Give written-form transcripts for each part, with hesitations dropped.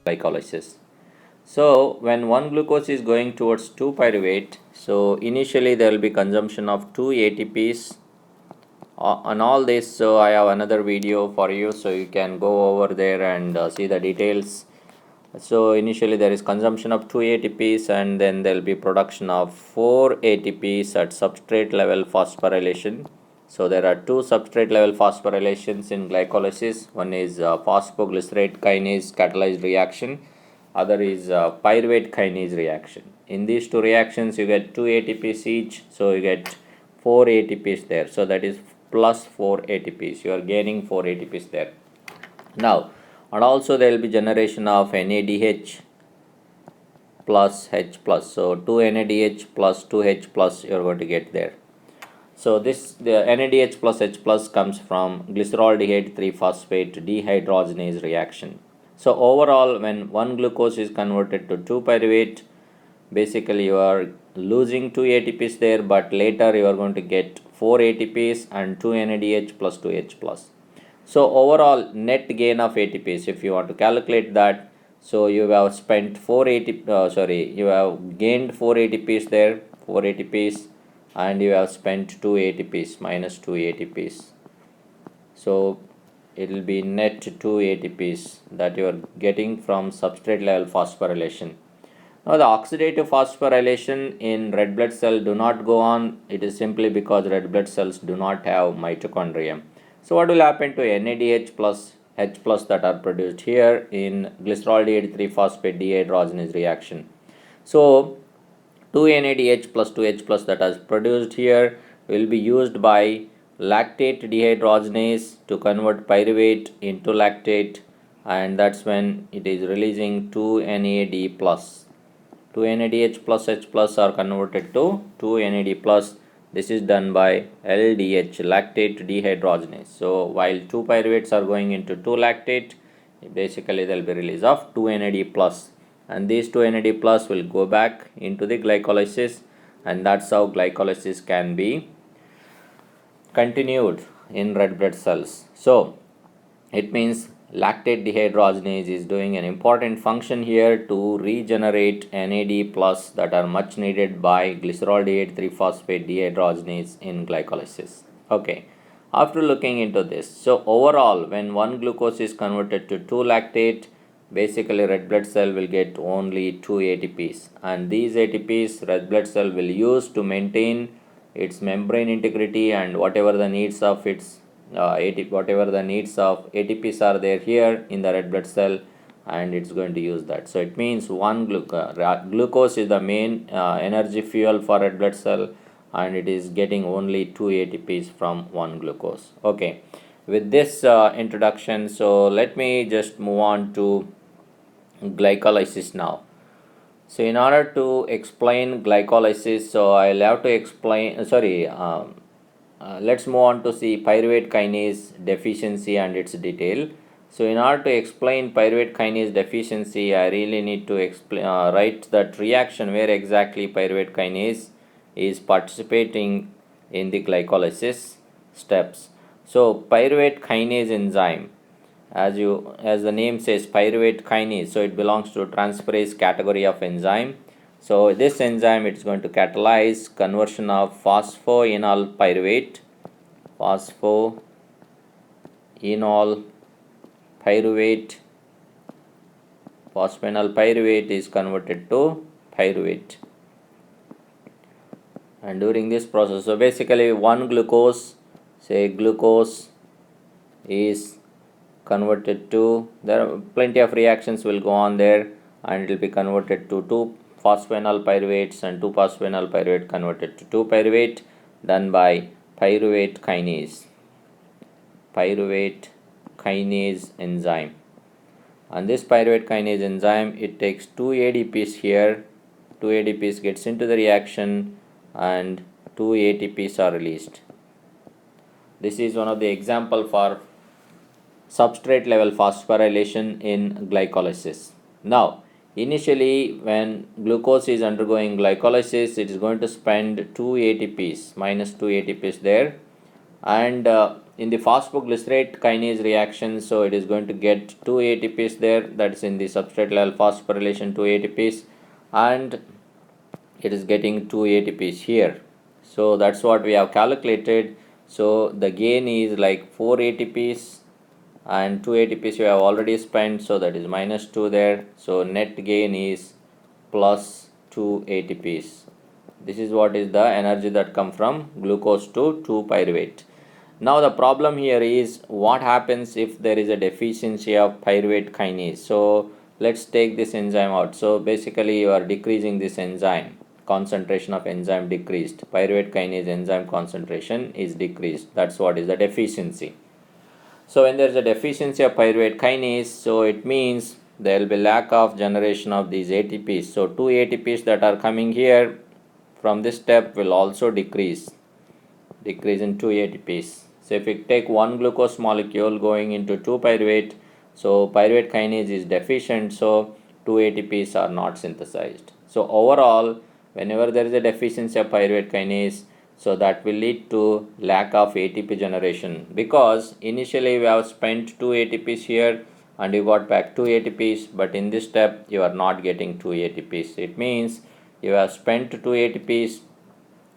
glycolysis. So when one glucose is going towards 2 pyruvate, so initially there will be consumption of 2 ATPs on all this. So I have another video for you, so you can go over there and see the details. So initially there is consumption of 2 ATPs and then there will be production of 4 ATPs at substrate level phosphorylation. So there are two substrate level phosphorylations in glycolysis. One is phosphoglycerate kinase catalyzed reaction, other is pyruvate kinase reaction. In these two reactions you get 2 ATPs each, so you get 4 ATPs there. So that is plus 4 ATPs. You are gaining 4 ATPs there. Now, and also there will be generation of NADH plus H plus. So 2 NADH plus 2 H plus you are going to get there. So this the NADH plus H plus comes from glyceraldehyde 3-phosphate dehydrogenase reaction. So overall, when one glucose is converted to 2 pyruvate, basically you are losing 2 ATPs there, but later you are going to get 4 ATPs and 2 NADH plus 2 H plus. So overall net gain of ATPs, if you want to calculate that, so you have spent 4 ATP, you have gained 4 ATPs there, 4 ATPs, and you have spent 2 ATPs minus 2 ATPs. So it will be net 2 ATPs that you are getting from substrate level phosphorylation. Now the oxidative phosphorylation in red blood cell do not go on. It is simply because red blood cells do not have mitochondria. So what will happen to NADH plus H plus that are produced here in glyceraldehyde 3-phosphate dehydrogenase reaction? So 2 NADH plus 2 H plus that is produced here will be used by lactate dehydrogenase to convert pyruvate into lactate, and that's when it is releasing 2 NAD plus. 2 NADH plus H plus are converted to 2 NAD plus. This is done by LDH, lactate dehydrogenase. So while 2 pyruvates are going into 2 lactate, basically there will be release of 2 NAD plus, and these 2 NAD plus will go back into the glycolysis, and that's how glycolysis can be continued in red blood cells. So it means lactate dehydrogenase is doing an important function here to regenerate NAD plus that are much needed by glyceraldehyde 3-phosphate dehydrogenase in glycolysis. Okay, after looking into this, so overall when one glucose is converted to 2 lactate, basically red blood cell will get only 2 ATPs, and these ATPs red blood cell will use to maintain its membrane integrity and whatever the needs of its whatever the needs of ATPs are there here in the red blood cell, and it's going to use that. So it means one glucose is the main energy fuel for red blood cell, and it is getting only 2 ATPs from one glucose. Okay, with this introduction, so let me just move on to glycolysis now. So in order to explain glycolysis, so I'll have to explain, let's move on to see pyruvate kinase deficiency and its detail. So in order to explain pyruvate kinase deficiency, I really need to write that reaction where exactly pyruvate kinase is participating in the glycolysis steps. So pyruvate kinase enzyme, as the name says, pyruvate kinase, so it belongs to transferase category of enzyme. So this enzyme, it's going to catalyze conversion of phosphoenol pyruvate phosphoenol pyruvate is converted to pyruvate, and during this process, so basically one glucose, say glucose is converted to, there are plenty of reactions will go on there, and it will be converted to 2 phosphoenol pyruvates, and 2 phosphoenol pyruvate converted to 2 pyruvate, done by pyruvate kinase enzyme. And this pyruvate kinase enzyme, it takes 2 ADPs here, 2 ADPs gets into the reaction, and 2 ATPs are released. This is one of the example for substrate level phosphorylation in glycolysis. Now initially when glucose is undergoing glycolysis, it is going to spend 2 ATPs minus 2 ATPs there, and in the phosphoglycerate kinase reaction, so it is going to get 2 ATPs there, that's in the substrate level phosphorylation 2 ATPs, and it is getting 2 ATPs here. So that's what we have calculated. So the gain is like 4 ATPs and 2 ATPs you have already spent, so that is minus 2 there. So net gain is plus 2 ATPs. This is what is the energy that come from glucose to 2-pyruvate. Now the problem here is what happens if there is a deficiency of pyruvate kinase. So let's take this enzyme out. So basically you are decreasing this enzyme, concentration of enzyme decreased, pyruvate kinase enzyme concentration is decreased. That's what is the deficiency. So when there is a deficiency of pyruvate kinase, so it means there will be lack of generation of these ATPs. So 2 ATPs that are coming here from this step will also decrease in 2 ATPs. So if we take one glucose molecule going into 2-pyruvate, so pyruvate kinase is deficient, so 2 ATPs are not synthesized. So overall, whenever there is a deficiency of pyruvate kinase, so that will lead to lack of ATP generation, because initially we have spent 2 ATPs here and you got back 2 ATPs, but in this step you are not getting 2 ATPs. It means you have spent 2 ATPs,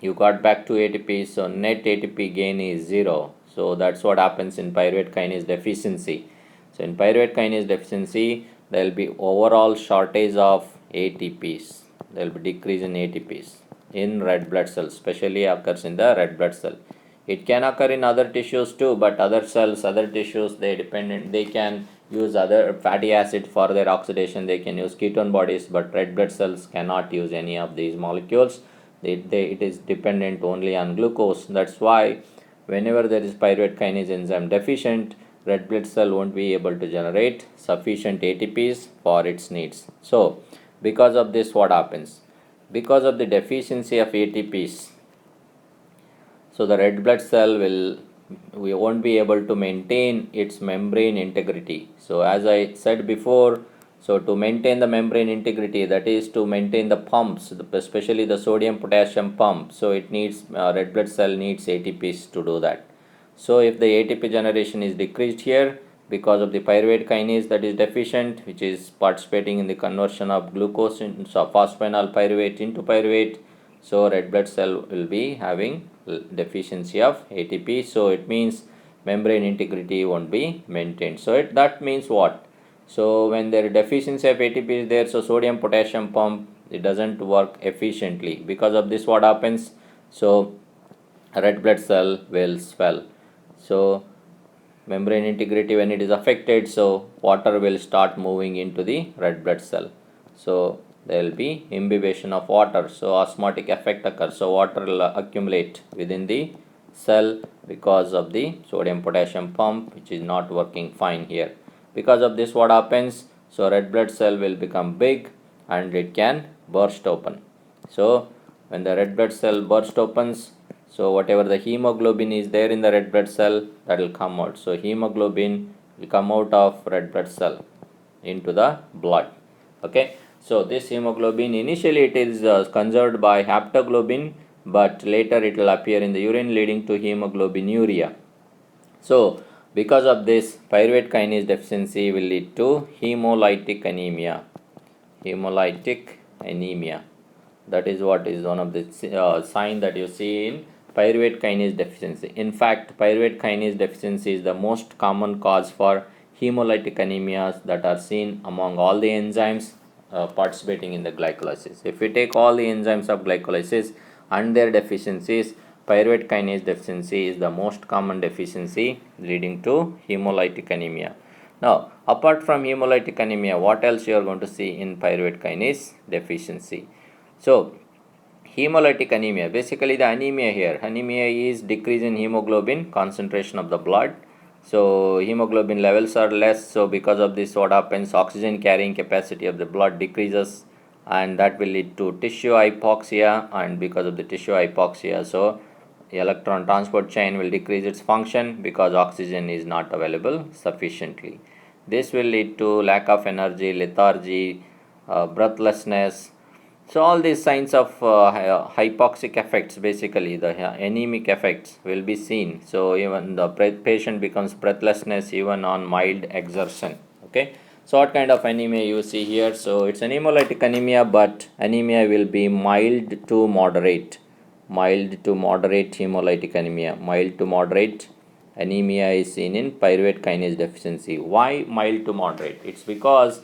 you got back 2 ATPs, so net ATP gain is 0. So that's what happens in pyruvate kinase deficiency. So in pyruvate kinase deficiency, there will be overall shortage of ATPs. There will be decrease in ATPs in red blood cells, especially occurs in the red blood cell. It can occur in other tissues too, but other cells, other tissues, they can use other fatty acid for their oxidation, they can use ketone bodies, but red blood cells cannot use any of these molecules. It is dependent only on glucose. That's why whenever there is pyruvate kinase enzyme deficient, red blood cell won't be able to generate sufficient ATPs for its needs. So because of this, what happens? Because of the deficiency of ATPs, so the red blood cell we won't be able to maintain its membrane integrity. So as I said before, so to maintain the membrane integrity, that is to maintain the pumps, especially the sodium potassium pump, so it needs red blood cell needs ATPs to do that. So if the ATP generation is decreased here because of the pyruvate kinase that is deficient, which is participating in the conversion of glucose into phosphoenol pyruvate into pyruvate, so red blood cell will be having deficiency of ATP. So it means membrane integrity won't be maintained. So that means what? So when there is deficiency of ATP is there, so sodium potassium pump, it doesn't work efficiently. Because of this, what happens? So red blood cell will swell. So membrane integrity, when it is affected, so water will start moving into the red blood cell. So there will be imbibition of water, so osmotic effect occurs. So water will accumulate within the cell because of the sodium potassium pump, which is not working fine here. Because of this, what happens? So red blood cell will become big and it can burst open. So when the red blood cell burst opens, so whatever the hemoglobin is there in the red blood cell, that will come out. So hemoglobin will come out of red blood cell into the blood. Okay. So this hemoglobin, initially it is conserved by haptoglobin, but later it will appear in the urine, leading to hemoglobinuria. So because of this, pyruvate kinase deficiency will lead to hemolytic anemia. Hemolytic anemia. That is what is one of the sign that you see in pyruvate kinase deficiency. In fact, pyruvate kinase deficiency is the most common cause for hemolytic anemias that are seen among all the enzymes participating in the glycolysis. If we take all the enzymes of glycolysis and their deficiencies, pyruvate kinase deficiency is the most common deficiency leading to hemolytic anemia. Now, apart from hemolytic anemia, what else you are going to see in pyruvate kinase deficiency? So, hemolytic anemia, basically the anemia here, anemia is decrease in hemoglobin concentration of the blood. So hemoglobin levels are less, so because of this, what happens? Oxygen carrying capacity of the blood decreases, and that will lead to tissue hypoxia, and because of the tissue hypoxia, so the electron transport chain will decrease its function because oxygen is not available sufficiently. This will lead to lack of energy, lethargy, breathlessness, So all these signs of hypoxic effects, basically the anemic effects, will be seen. So even the patient becomes breathlessness even on mild exertion. Okay. So what kind of anemia you see here? So it's an hemolytic anemia, but anemia will be mild to moderate. Mild to moderate hemolytic anemia. Mild to moderate anemia is seen in pyruvate kinase deficiency. Why mild to moderate? It's because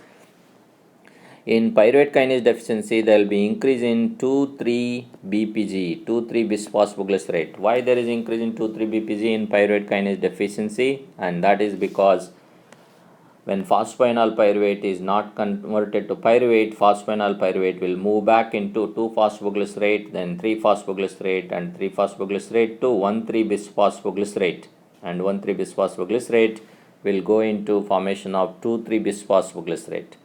in pyruvate kinase deficiency, there will be increase in 2,3 BPG, 2,3 bisphosphoglycerate. Why there is increase in 2,3 BPG in pyruvate kinase deficiency? And that is because when phosphoenol pyruvate is not converted to pyruvate, phosphoenol pyruvate will move back into 2-phosphoglycerate, then 3-phosphoglycerate, and 3-phosphoglycerate to 1,3 bisphosphoglycerate. And 1,3 bisphosphoglycerate will go into formation of 2,3 bisphosphoglycerate.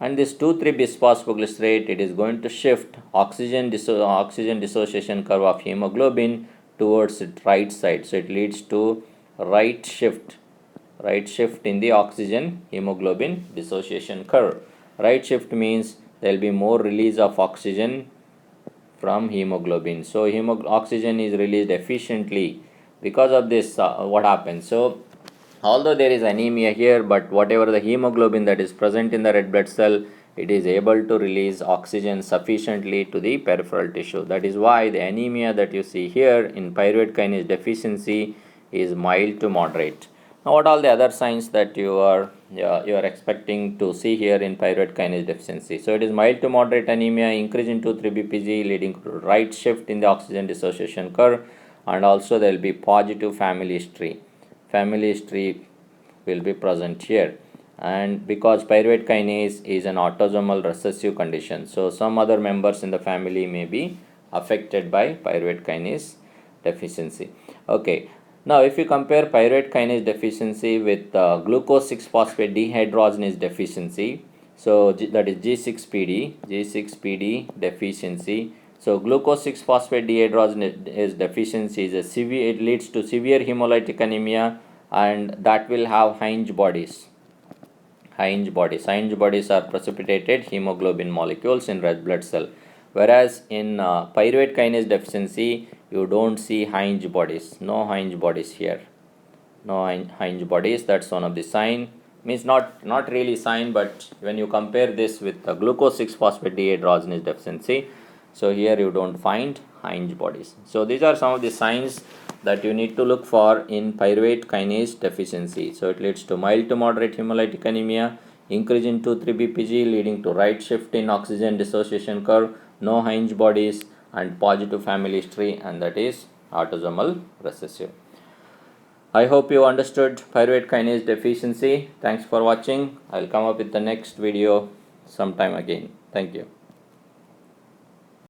And this 2,3 bisphosphoglycerate, it is going to shift oxygen dissociation curve of hemoglobin towards its right side. So it leads to right shift in the oxygen hemoglobin dissociation curve. Right shift means there will be more release of oxygen from hemoglobin. So oxygen is released efficiently. Because of this, what happens? So although there is anemia here, but whatever the hemoglobin that is present in the red blood cell, it is able to release oxygen sufficiently to the peripheral tissue. That is why the anemia that you see here in pyruvate kinase deficiency is mild to moderate. Now what are the other signs that you are expecting to see here in pyruvate kinase deficiency? So it is mild to moderate anemia, increase in 2,3 BPG leading to right shift in the oxygen dissociation curve, and also there will be positive family history. Family history will be present here. And because pyruvate kinase is an autosomal recessive condition, so some other members in the family may be affected by pyruvate kinase deficiency. Okay, now if you compare pyruvate kinase deficiency with glucose 6-phosphate dehydrogenase deficiency, so that is G6PD deficiency. So glucose 6-phosphate dehydrogenase deficiency is a severe, it leads to severe hemolytic anemia, and that will have Hinge bodies. Hinge bodies are precipitated hemoglobin molecules in red blood cell. Whereas in pyruvate kinase deficiency, you don't see Hinge bodies. No Hinge bodies here. No Hinge bodies. That's one of the sign. Means not really sign, but when you compare this with the glucose 6-phosphate dehydrogenase deficiency, so here you don't find Hinge bodies. So these are some of the signs that you need to look for in pyruvate kinase deficiency. So it leads to mild to moderate hemolytic anemia, increase in 2,3 BPG leading to right shift in oxygen dissociation curve, no Hinge bodies, and positive family history, and that is autosomal recessive. I hope you understood pyruvate kinase deficiency. Thanks for watching. I'll come up with the next video sometime again. Thank you.